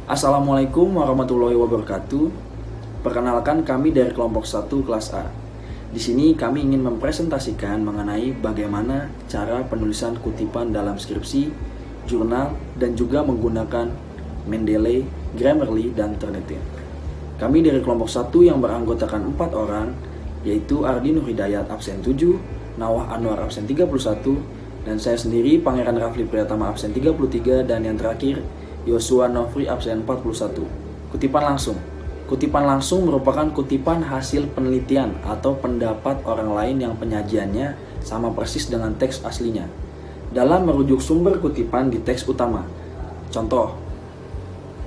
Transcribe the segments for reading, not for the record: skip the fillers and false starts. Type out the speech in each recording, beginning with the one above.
Assalamualaikum warahmatullahi wabarakatuh. Perkenalkan, kami dari kelompok 1 kelas A. Di sini kami ingin mempresentasikan mengenai bagaimana cara penulisan kutipan dalam skripsi, jurnal, dan juga menggunakan Mendeley, Grammarly, dan Turnitin. Kami dari kelompok 1 yang beranggotakan 4 orang, yaitu Ardi Nur Hidayat absen 7, Nawah Anwar absen 31, dan saya sendiri Pangeran Rafli Priyatama absen 33, dan yang terakhir Yosua Nofri absen 41. Kutipan langsung. Kutipan langsung merupakan kutipan hasil penelitian atau pendapat orang lain yang penyajiannya sama persis dengan teks aslinya dalam merujuk sumber kutipan di teks utama. Contoh,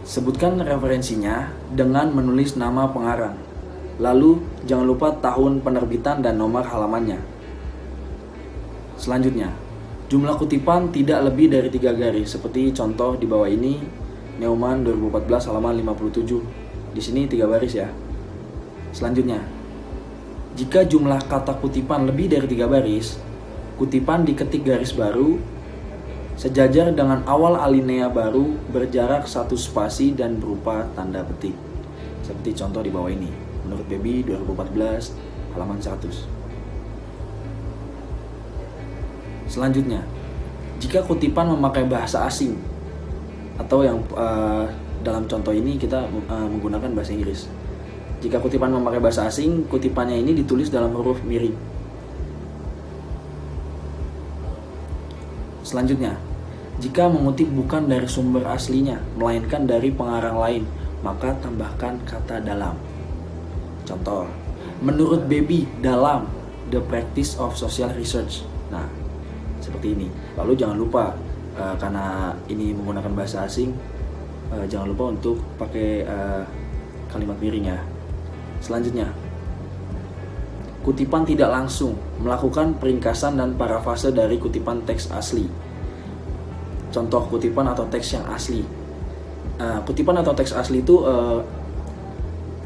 sebutkan referensinya dengan menulis nama pengarang. Lalu jangan lupa tahun penerbitan dan nomor halamannya. Selanjutnya, jumlah kutipan tidak lebih dari 3 garis, seperti contoh di bawah ini, Neumann 2014 halaman 57. Di sini 3 baris ya. Selanjutnya, jika jumlah kata kutipan lebih dari 3 baris, kutipan diketik garis baru sejajar dengan awal alinea baru berjarak 1 spasi dan berupa tanda petik. Seperti contoh di bawah ini, menurut Baby 2014 halaman 100. Selanjutnya, jika kutipan memakai bahasa asing atau yang dalam contoh ini kita menggunakan bahasa Inggris. Jika kutipan memakai bahasa asing, kutipannya ini ditulis dalam huruf miring. Selanjutnya, jika mengutip bukan dari sumber aslinya, melainkan dari pengarang lain, maka tambahkan kata dalam. Contoh, menurut Baby dalam The Practice of Social Research. Nah, seperti ini. Lalu jangan lupa, karena ini menggunakan bahasa asing, jangan lupa untuk pakai kalimat miring ya. Selanjutnya, kutipan tidak langsung melakukan peringkasan dan parafase dari kutipan teks asli. Contoh kutipan atau teks yang asli. Kutipan atau teks asli itu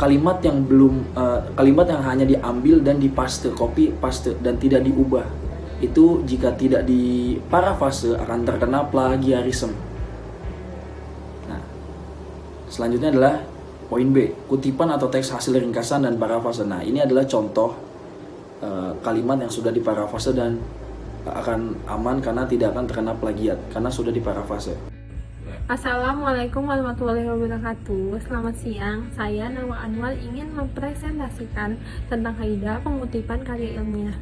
kalimat yang hanya diambil dan dipaste, copy paste, dan tidak diubah. Itu jika tidak di parafase akan terkena plagiarisme. Nah, selanjutnya adalah poin B, kutipan atau teks hasil ringkasan dan parafase. Nah, ini adalah contoh kalimat yang sudah diparafase dan akan aman karena tidak akan terkena plagiat karena sudah diparafase. Assalamualaikum warahmatullahi wabarakatuh. Selamat siang, saya Nawah Anwar ingin mempresentasikan tentang kaidah pengutipan karya ilmiah.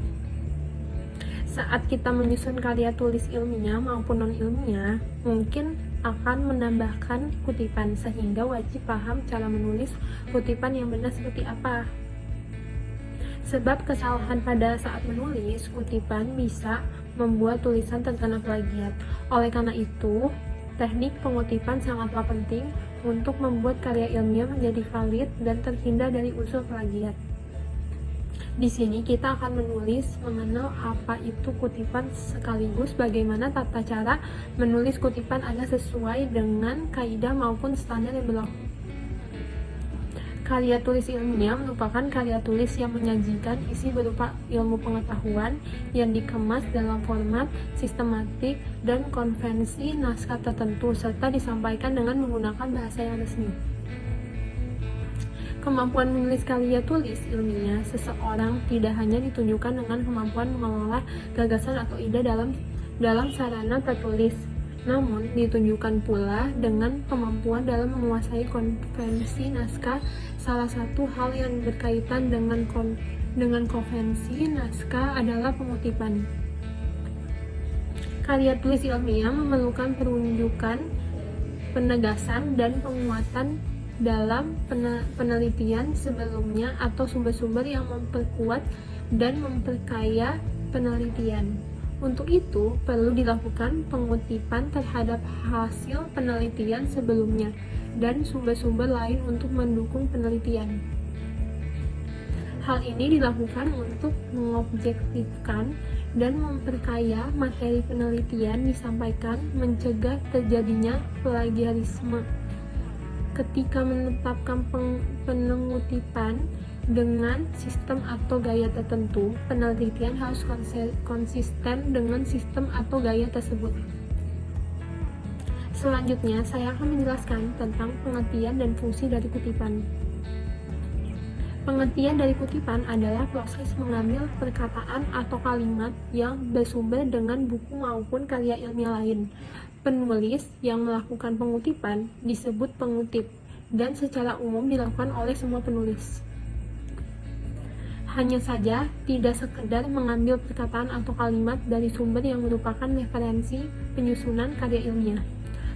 Saat kita menyusun karya tulis ilmiah maupun non-ilmiah, mungkin akan menambahkan kutipan sehingga wajib paham cara menulis kutipan yang benar seperti apa. Sebab kesalahan pada saat menulis kutipan bisa membuat tulisan terkena plagiat. Oleh karena itu, teknik pengutipan sangatlah penting untuk membuat karya ilmiah menjadi valid dan terhindar dari unsur plagiat. Di sini kita akan mengenal apa itu kutipan sekaligus bagaimana tata cara menulis kutipan agar sesuai dengan kaidah maupun standar yang berlaku. Karya tulis ilmiah merupakan karya tulis yang menyajikan isi berupa ilmu pengetahuan yang dikemas dalam format sistematik dan konvensi naskah tertentu serta disampaikan dengan menggunakan bahasa yang resmi. Kemampuan menulis karya tulis ilmiah seseorang tidak hanya ditunjukkan dengan kemampuan mengelola gagasan atau ide dalam sarana tertulis, namun ditunjukkan pula dengan kemampuan dalam menguasai konvensi naskah. Salah satu hal yang berkaitan dengan konvensi naskah adalah pengutipan. Karya tulis ilmiah memerlukan perunjukan, penegasan, dan penguatan dalam penelitian sebelumnya atau sumber-sumber yang memperkuat dan memperkaya penelitian. Untuk itu, perlu dilakukan pengutipan terhadap hasil penelitian sebelumnya dan sumber-sumber lain untuk mendukung penelitian. Hal ini dilakukan untuk mengobjektifkan dan memperkaya materi penelitian disampaikan, mencegah terjadinya plagiarisme. Ketika menetapkan pengutipan dengan sistem atau gaya tertentu, penelitian harus konsisten dengan sistem atau gaya tersebut. Selanjutnya, saya akan menjelaskan tentang pengertian dan fungsi dari kutipan. Pengertian dari kutipan adalah proses mengambil perkataan atau kalimat yang bersumber dengan buku maupun karya ilmiah lain. Penulis yang melakukan pengutipan disebut pengutip, dan secara umum dilakukan oleh semua penulis. Hanya saja, tidak sekedar mengambil perkataan atau kalimat dari sumber yang merupakan referensi penyusunan karya ilmiah,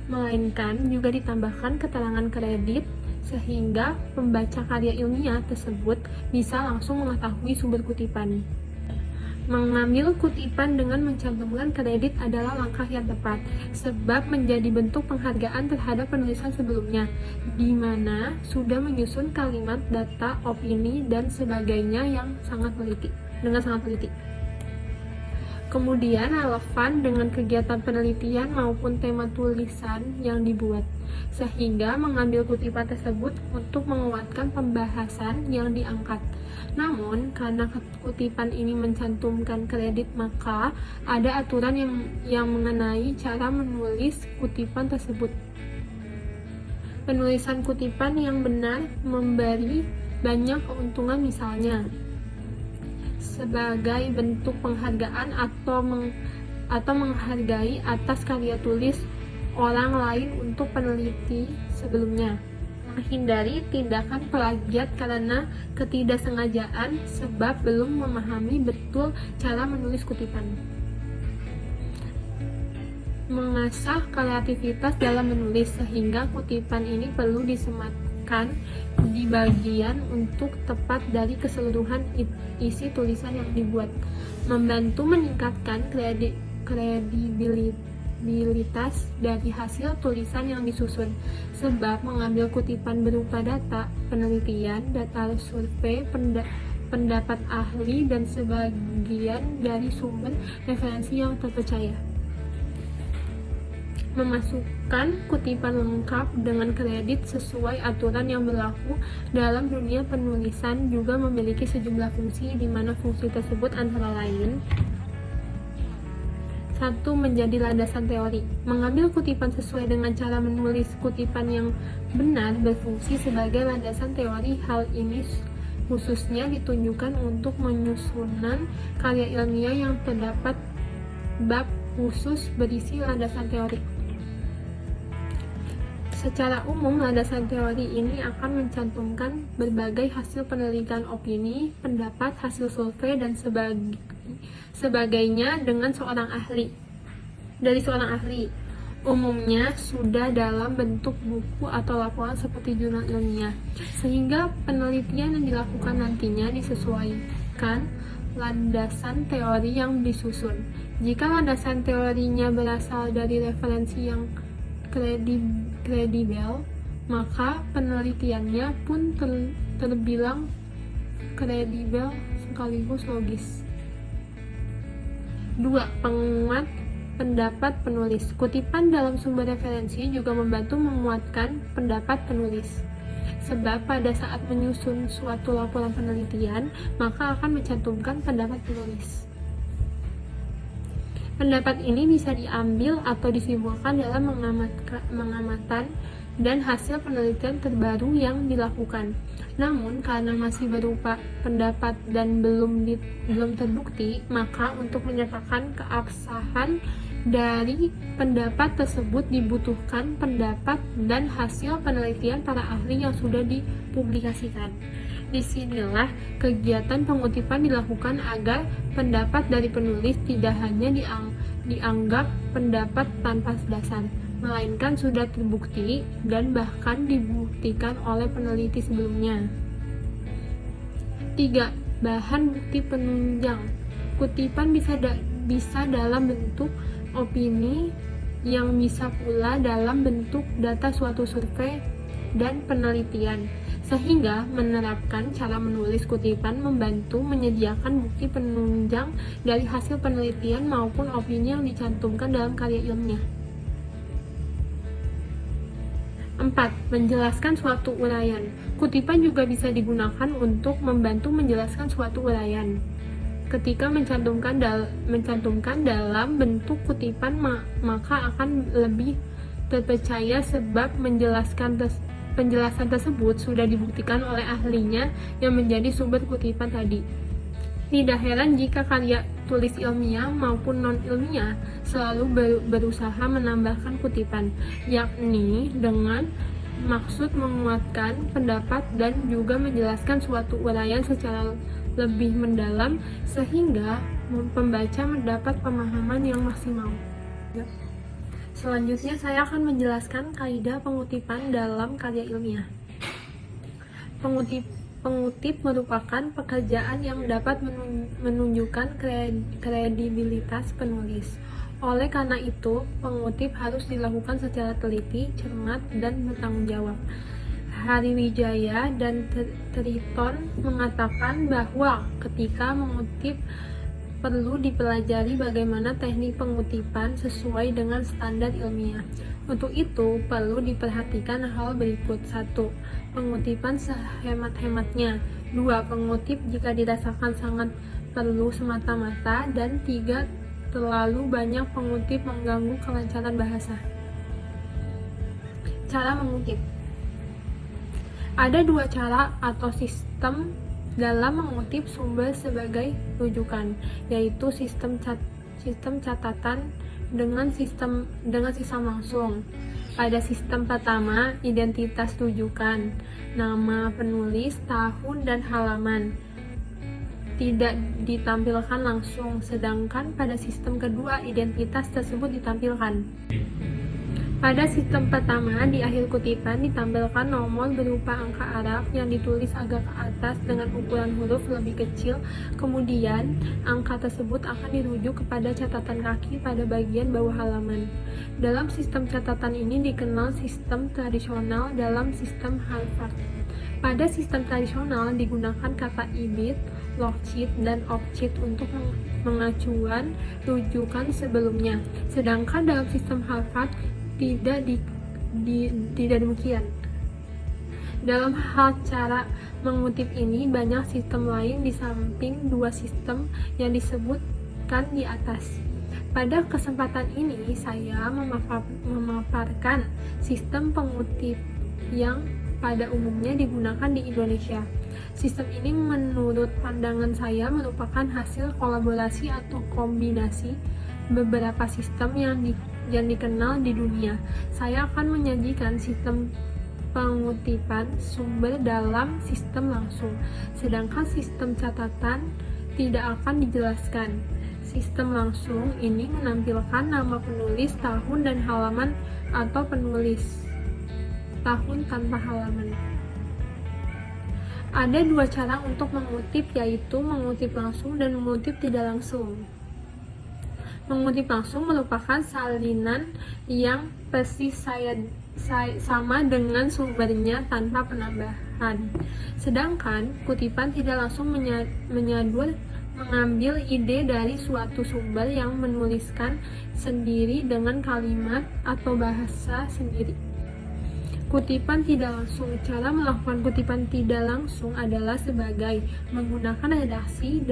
melainkan juga ditambahkan keterangan kredit sehingga pembaca karya ilmiah tersebut bisa langsung mengetahui sumber kutipan. Mengambil kutipan dengan mencantumkan kredit adalah langkah yang tepat, sebab menjadi bentuk penghargaan terhadap penulisan sebelumnya, di mana sudah menyusun kalimat, data, opini, dan sebagainya dengan sangat teliti. Kemudian relevan dengan kegiatan penelitian maupun tema tulisan yang dibuat, sehingga mengambil kutipan tersebut untuk menguatkan pembahasan yang diangkat. Namun, karena kutipan ini mencantumkan kredit, maka ada aturan yang mengenai cara menulis kutipan tersebut. Penulisan kutipan yang benar memberi banyak keuntungan, misalnya sebagai bentuk penghargaan atau menghargai atas karya tulis orang lain untuk peneliti sebelumnya. Menghindari tindakan plagiat karena ketidaksengajaan sebab belum memahami betul cara menulis kutipan. Mengasah kreativitas dalam menulis sehingga kutipan ini perlu disematkan di bagian untuk tepat dari keseluruhan isi tulisan yang dibuat, membantu meningkatkan kredibilitas dari hasil tulisan yang disusun, sebab mengambil kutipan berupa data penelitian, data survei, pendapat ahli, dan sebagian dari sumber referensi yang terpercaya. Memasukkan kutipan lengkap dengan kredit sesuai aturan yang berlaku dalam dunia penulisan juga memiliki sejumlah fungsi, di mana fungsi tersebut antara lain: 1. Menjadi landasan teori. Mengambil kutipan sesuai dengan cara menulis kutipan yang benar berfungsi sebagai landasan teori. Hal ini khususnya ditunjukkan untuk menyusunan karya ilmiah yang terdapat bab khusus berisi landasan teori. Secara umum, landasan teori ini akan mencantumkan berbagai hasil penelitian, opini, pendapat, hasil survei, dan sebagainya dari seorang ahli. Umumnya sudah dalam bentuk buku atau laporan seperti jurnal ilmiah, sehingga penelitian yang dilakukan nantinya disesuaikan landasan teori yang disusun. Jika landasan teorinya berasal dari referensi yang kredibel, maka penelitiannya pun terbilang kredibel sekaligus logis. 2. Penguat pendapat penulis. Kutipan dalam sumber referensi juga membantu menguatkan pendapat penulis, sebab pada saat menyusun suatu laporan penelitian, maka akan mencantumkan pendapat penulis. Pendapat ini bisa diambil atau disimpulkan dalam mengamatan dan hasil penelitian terbaru yang dilakukan. Namun, karena masih berupa pendapat dan belum terbukti, maka untuk menyatakan keabsahan dari pendapat tersebut dibutuhkan pendapat dan hasil penelitian para ahli yang sudah dipublikasikan. Disinilah kegiatan pengutipan dilakukan agar pendapat dari penulis tidak hanya dianggap pendapat tanpa dasar, melainkan sudah terbukti dan bahkan dibuktikan oleh peneliti sebelumnya. 3. Bahan bukti penunjang. Kutipan bisa dalam bentuk opini, yang bisa pula dalam bentuk data suatu survei dan penelitian, sehingga menerapkan cara menulis kutipan membantu menyediakan bukti penunjang dari hasil penelitian maupun opini yang dicantumkan dalam karya ilmiah. 4. Menjelaskan suatu uraian. Kutipan juga bisa digunakan untuk membantu menjelaskan suatu uraian. Ketika mencantumkan dalam bentuk kutipan, maka akan lebih terpercaya sebab penjelasan tersebut sudah dibuktikan oleh ahlinya yang menjadi sumber kutipan tadi. Tidak heran jika karya tulis ilmiah maupun non-ilmiah selalu berusaha menambahkan kutipan, yakni dengan maksud menguatkan pendapat dan juga menjelaskan suatu uraian secara lebih mendalam sehingga pembaca mendapat pemahaman yang maksimal. Selanjutnya saya akan menjelaskan kaidah pengutipan dalam karya ilmiah. Pengutip merupakan pekerjaan yang dapat menunjukkan kredibilitas penulis. Oleh karena itu, pengutip harus dilakukan secara teliti, cermat, dan bertanggung jawab. Hariwijaya dan Triton mengatakan bahwa ketika mengutip perlu dipelajari bagaimana teknik pengutipan sesuai dengan standar ilmiah. Untuk itu, perlu diperhatikan hal berikut. 1. Pengutipan sehemat-hematnya. 2. Pengutip jika dirasakan sangat perlu semata-mata. Dan 3. Terlalu banyak pengutip mengganggu kelancaran bahasa. Cara mengutip. Ada 2 cara atau sistem dalam mengutip sumber sebagai rujukan, yaitu sistem catatan dengan sistem langsung. Pada sistem pertama, identitas rujukan, nama penulis, tahun, dan halaman tidak ditampilkan langsung, sedangkan pada sistem kedua identitas tersebut ditampilkan. Pada sistem pertama, di akhir kutipan ditampilkan nomor berupa angka Arab yang ditulis agak ke atas dengan ukuran huruf lebih kecil. Kemudian, angka tersebut akan dirujuk kepada catatan kaki pada bagian bawah halaman. Dalam sistem catatan ini dikenal sistem tradisional dalam sistem Harvard. Pada sistem tradisional digunakan kata ibid, logsheet, dan offsheet untuk mengacuan rujukan sebelumnya. Sedangkan dalam sistem Harvard tidak demikian. Dalam hal cara mengutip ini, banyak sistem lain di samping 2 sistem yang disebutkan di atas. Pada kesempatan ini, saya memaparkan sistem pengutip yang pada umumnya digunakan di Indonesia. Sistem ini menurut pandangan saya merupakan hasil kolaborasi atau kombinasi beberapa sistem yang dikenal di dunia. Saya akan menyajikan sistem pengutipan sumber dalam sistem langsung, sedangkan sistem catatan tidak akan dijelaskan. Sistem langsung ini menampilkan nama penulis, tahun, dan halaman, atau penulis tahun tanpa halaman. Ada 2 cara untuk mengutip, yaitu mengutip langsung dan mengutip tidak langsung. Mengutip langsung merupakan salinan yang persis sama dengan sumbernya tanpa penambahan. Sedangkan kutipan tidak langsung mengambil ide dari suatu sumber yang menuliskan sendiri dengan kalimat atau bahasa sendiri. Kutipan tidak langsung. Cara melakukan kutipan tidak langsung adalah sebagai menggunakan redaksi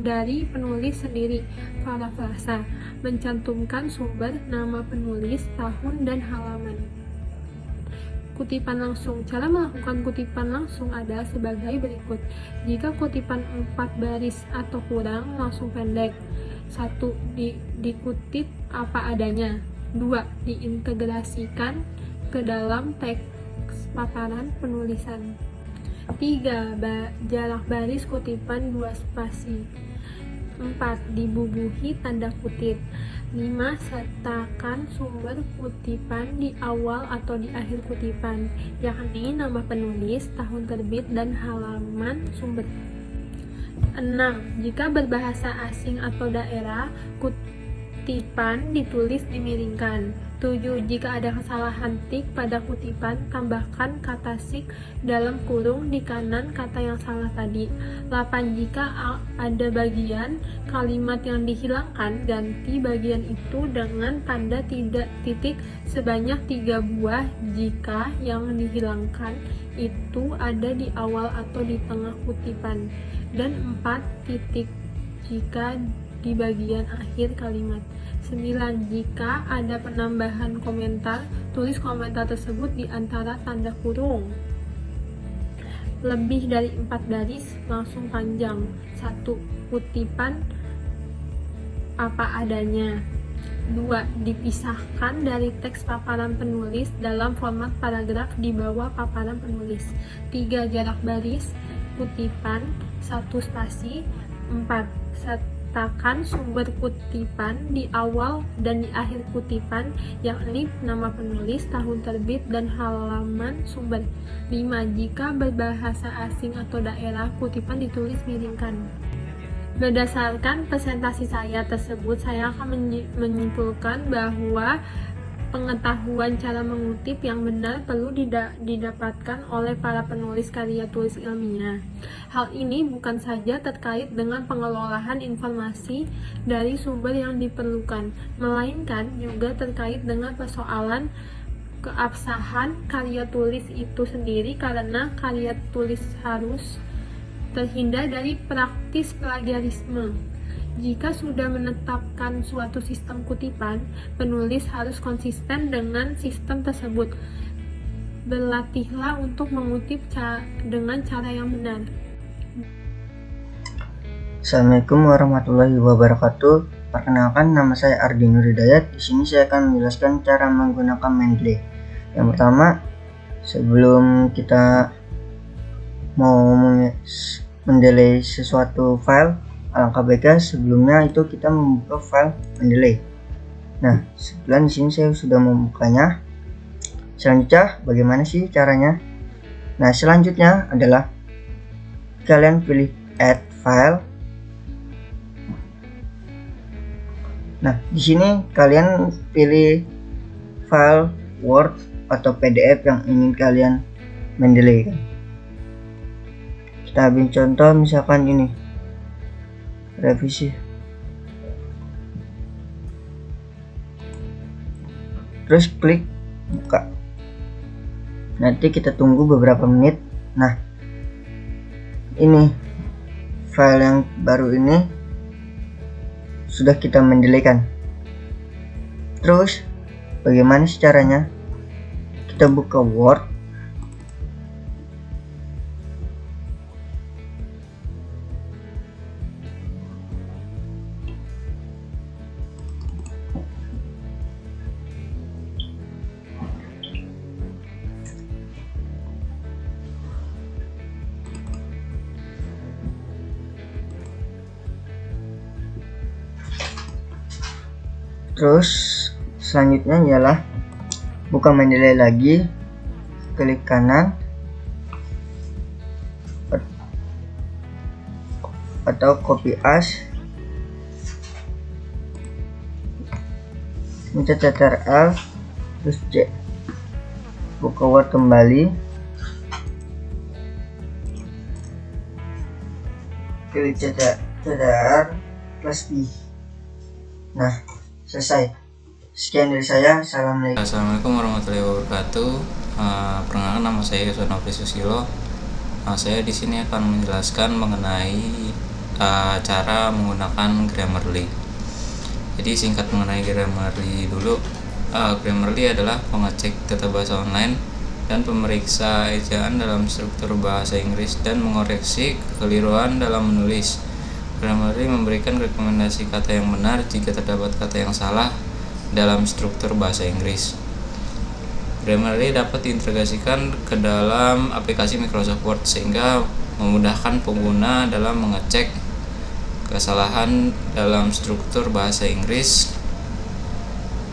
dari penulis sendiri, parafrasa, mencantumkan sumber, nama penulis, tahun, dan halaman. Kutipan langsung. Cara melakukan kutipan langsung adalah sebagai berikut. Jika kutipan 4 baris atau kurang, langsung pendek. 1. Dikutip apa adanya. 2. Diintegrasikan ke dalam teks paparan penulisan. 3. Jarak baris kutipan 2 spasi. 4. Dibubuhi tanda kutip. 5. Sertakan sumber kutipan di awal atau di akhir kutipan, yakni nama penulis, tahun terbit, dan halaman sumber. 6. Jika berbahasa asing atau daerah, kutipan ditulis dimiringkan. 7. Jika ada kesalahan tik pada kutipan, tambahkan kata sik dalam kurung di kanan kata yang salah tadi. 8. Jika ada bagian kalimat yang dihilangkan, ganti bagian itu dengan tanda titik sebanyak 3 buah jika yang dihilangkan itu ada di awal atau di tengah kutipan, dan 4 titik jika di bagian akhir kalimat. 9. Jika ada penambahan komentar, tulis komentar tersebut di antara tanda kurung. Lebih dari 4 garis, langsung panjang. 1. Kutipan apa adanya. 2. Dipisahkan dari teks paparan penulis dalam format paragraf di bawah paparan penulis. 3. Jarak baris kutipan 1 spasi. 4. Sertakan sumber kutipan di awal dan di akhir kutipan, yakni nama penulis, tahun terbit, dan halaman sumber. 5. Jika berbahasa asing atau daerah, kutipan ditulis miringkan. Berdasarkan presentasi saya tersebut, saya akan menyimpulkan bahwa pengetahuan cara mengutip yang benar perlu didapatkan oleh para penulis karya tulis ilmiah. Hal ini bukan saja terkait dengan pengelolaan informasi dari sumber yang diperlukan, melainkan juga terkait dengan persoalan keabsahan karya tulis itu sendiri, karena karya tulis harus terhindar dari praktis plagiarisme. Jika sudah menetapkan suatu sistem kutipan, penulis harus konsisten dengan sistem tersebut. Berlatihlah untuk mengutip dengan cara yang benar. Assalamualaikum warahmatullahi wabarakatuh. Perkenalkan, nama saya Ardi Nur Hidayat. Di sini saya akan menjelaskan cara menggunakan Mendeley. Yang pertama, sebelum kita mau mendelay sesuatu file, alangkah baiknya sebelumnya itu kita membuka file Mendeley. Nah, sebelah di sini saya sudah membukanya. Selanjutnya, bagaimana sih caranya? Nah, selanjutnya adalah kalian pilih Add File. Nah, di sini kalian pilih file Word atau PDF yang ingin kalian Mendeley. Kita ambil contoh misalkan ini. Revisi. Terus klik buka. Nanti kita tunggu beberapa menit. Nah, ini file yang baru ini sudah kita mendeleykan. Terus bagaimana sih caranya? Kita buka Word. Terus selanjutnya ialah buka Mendeley lagi, klik kanan atau copy as, pencet Ctrl terus C, buka Word kembali, klik Ctrl plus B. Nah, selesai. Sekian dari saya. Assalamualaikum warahmatullahi wabarakatuh. Perkenalkan, nama saya Yusuf Nofri Susilo. Saya di sini akan menjelaskan mengenai cara menggunakan Grammarly. Jadi singkat mengenai Grammarly dulu. Grammarly adalah pengecek tata bahasa online dan pemeriksa ejaan dalam struktur bahasa Inggris dan mengoreksi kekeliruan dalam menulis. Grammarly memberikan rekomendasi kata yang benar jika terdapat kata yang salah dalam struktur bahasa Inggris. Grammarly dapat diintegrasikan ke dalam aplikasi Microsoft Word sehingga memudahkan pengguna dalam mengecek kesalahan dalam struktur bahasa Inggris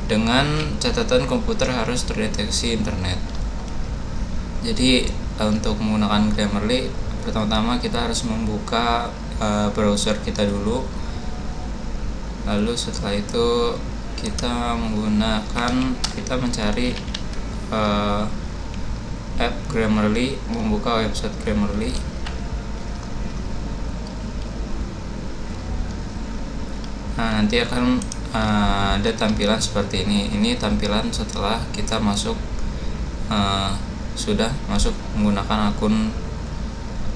dengan catatan komputer harus terdeteksi internet. Jadi untuk menggunakan Grammarly, pertama-tama kita harus membuka browser kita dulu, lalu setelah itu kita mencari app Grammarly, membuka website Grammarly. Nah, nanti akan ada tampilan seperti ini. Ini tampilan setelah kita sudah masuk menggunakan akun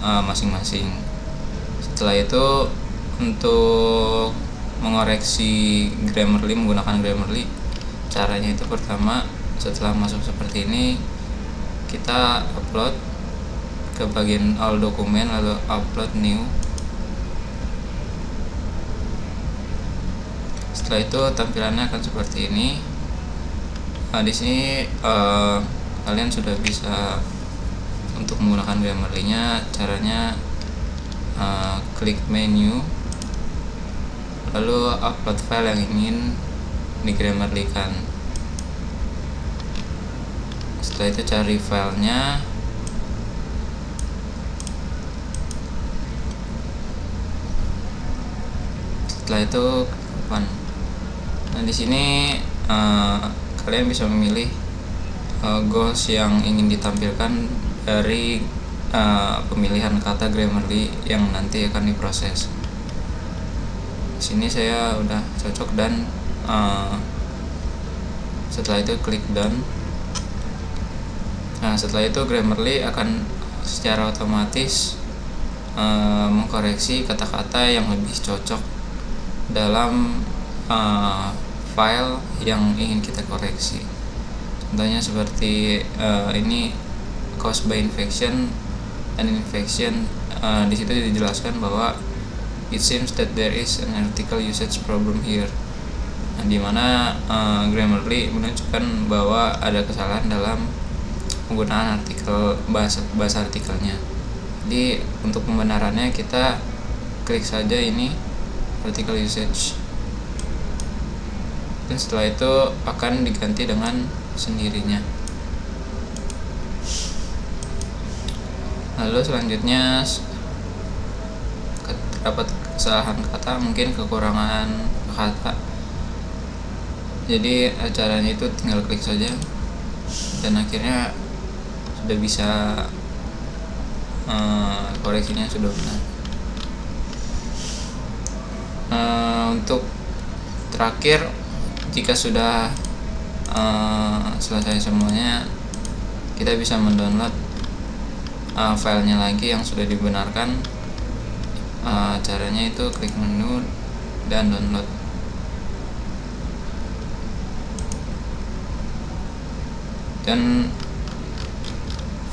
masing-masing. Setelah itu untuk mengoreksi Grammarly menggunakan Grammarly, caranya itu pertama setelah masuk seperti ini kita upload ke bagian all dokumen, lalu upload new. Setelah itu tampilannya akan seperti ini. Nah, di sini kalian sudah bisa untuk menggunakan Grammarly-nya. Caranya klik menu, lalu upload file yang ingin di Grammarly-kan. Setelah itu cari filenya, setelah itu open. Nah, di sini kalian bisa memilih goals yang ingin ditampilkan dari pemilihan kata Grammarly yang nanti akan diproses. Di sini saya udah cocok dan setelah itu klik done. Nah, setelah itu Grammarly akan secara otomatis mengkoreksi kata-kata yang lebih cocok dalam file yang ingin kita koreksi. Contohnya seperti ini, caused by infection and infection. Di situ dijelaskan bahwa it seems that there is an article usage problem here. Nah, di mana Grammarly menunjukkan bahwa ada kesalahan dalam penggunaan artikel bahasa artikelnya. Jadi untuk pembenarannya kita klik saja ini article usage, dan setelah itu akan diganti dengan sendirinya. Lalu selanjutnya terdapat kesalahan kata, mungkin kekurangan kata. Jadi caranya itu tinggal klik saja dan akhirnya sudah bisa koreksinya sudah benar. Untuk terakhir, jika sudah selesai semuanya, kita bisa mendownload filenya lagi yang sudah dibenarkan. Caranya itu klik menu dan download. Dan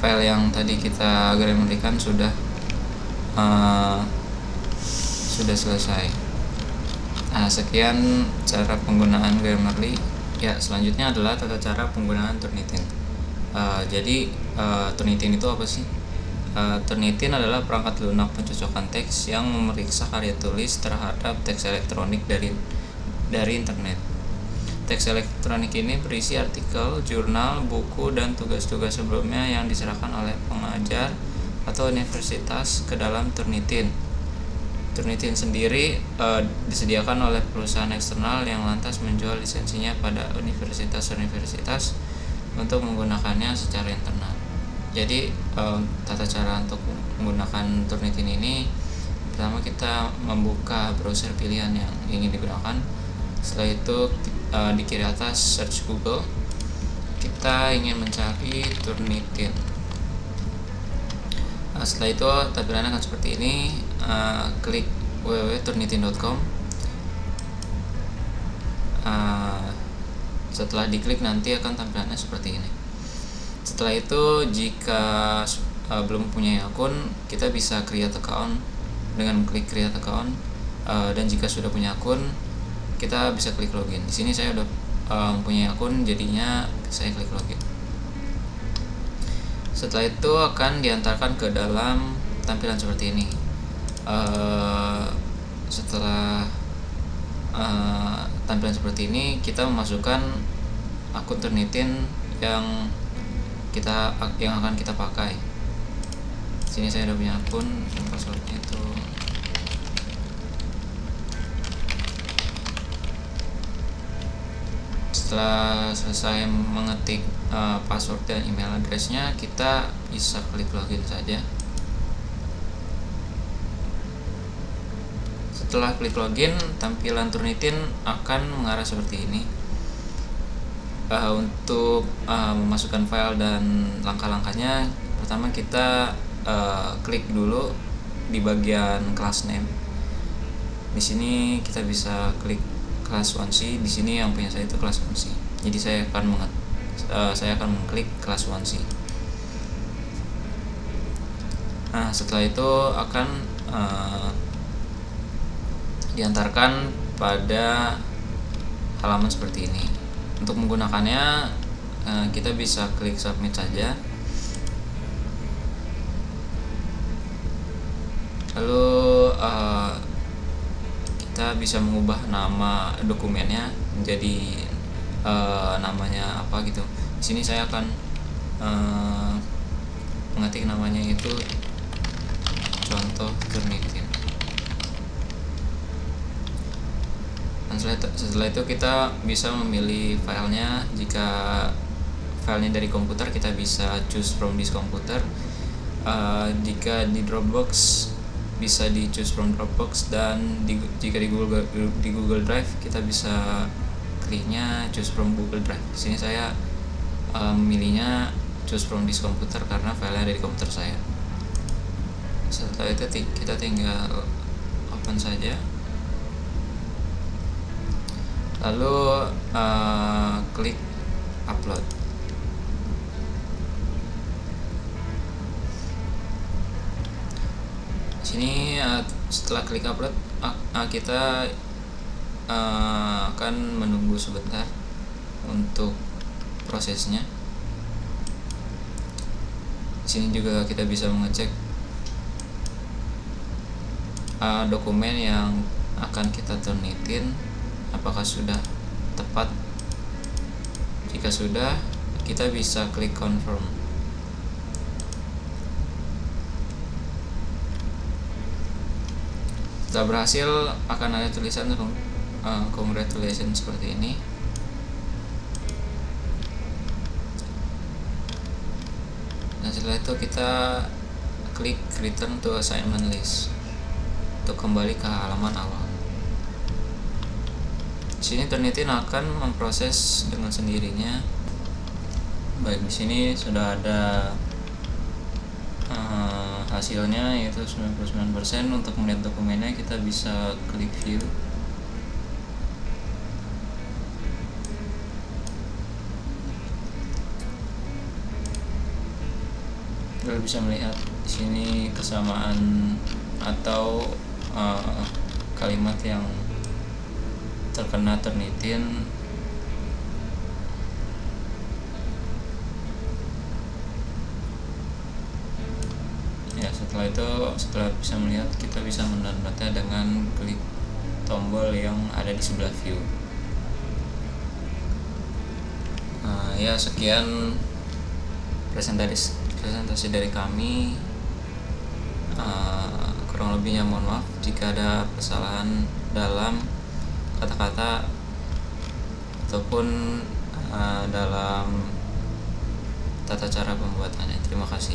file yang tadi kita Grammarly-kan sudah selesai. Nah, sekian cara penggunaan Grammarly. Ya, selanjutnya adalah tata cara penggunaan Turnitin. Jadi Turnitin itu apa sih? Turnitin adalah perangkat lunak pencocokan teks yang memeriksa karya tulis terhadap teks elektronik dari internet. Teks elektronik ini berisi artikel, jurnal, buku, dan tugas-tugas sebelumnya yang diserahkan oleh pengajar atau universitas ke dalam Turnitin. Turnitin sendiri disediakan oleh perusahaan eksternal yang lantas menjual lisensinya pada universitas-universitas untuk menggunakannya secara internal. Jadi tata cara untuk menggunakan Turnitin ini, pertama kita membuka browser pilihan yang ingin digunakan. Setelah itu di kiri atas search Google, kita ingin mencari Turnitin. Setelah itu tampilannya akan seperti ini. Klik www.turnitin.com. Setelah diklik nanti akan tampilannya seperti ini. Setelah itu jika belum punya akun, kita bisa create account dengan klik create account. Dan jika sudah punya akun, kita bisa klik login. Di sini saya udah mempunyai akun, jadinya saya klik login. Setelah itu akan diantarkan ke dalam tampilan seperti ini. Setelah tampilan seperti ini, kita memasukkan akun Turnitin yang akan kita pakai. Sini saya udah punya akun dan passwordnya itu setelah selesai mengetik password dan email addressnya, kita bisa klik login saja. Setelah klik login, tampilan Turnitin akan mengarah seperti ini. Untuk memasukkan file dan langkah-langkahnya, pertama kita klik dulu di bagian class name. Di sini kita bisa klik kelas 1C. Di sini yang punya saya itu kelas 1C. Jadi saya akan mengklik kelas 1C. Nah, setelah itu akan diantarkan pada halaman seperti ini. Untuk menggunakannya kita bisa klik submit saja. Lalu kita bisa mengubah nama dokumennya menjadi namanya apa gitu. Di sini saya akan mengetik namanya itu contoh Turnitin. Dan setelah itu kita bisa memilih filenya. Jika filenya dari komputer, kita bisa choose from this computer. Jika di Dropbox, bisa di choose from Dropbox, dan jika di Google Drive, kita bisa kliknya choose from Google Drive. Di sini saya memilihnya choose from this computer karena filenya dari komputer saya. Setelah itu kita tinggal open saja. Lalu klik upload. Sini setelah klik upload, kita akan menunggu sebentar untuk prosesnya. Di sini juga kita bisa mengecek dokumen yang akan kita turnitin apakah sudah tepat. Jika sudah, kita bisa klik confirm. Setelah berhasil, akan ada tulisan congratulations seperti ini. Dan setelah itu kita klik return to assignment list untuk kembali ke halaman awal. Di sini Turnitin akan memproses dengan sendirinya. Baik, di sini sudah ada hasilnya, yaitu 99%. Untuk melihat dokumennya, kita bisa klik view. Kita bisa melihat di sini kesamaan atau kalimat yang terkena Turnitin. Ya, setelah itu, setelah bisa melihat, kita bisa mendownloadnya dengan klik tombol yang ada di sebelah view. Ya, sekian presentasi dari kami. Kurang lebihnya mohon maaf jika ada kesalahan dalam kata-kata ataupun dalam tata cara pembuatannya. Terima kasih.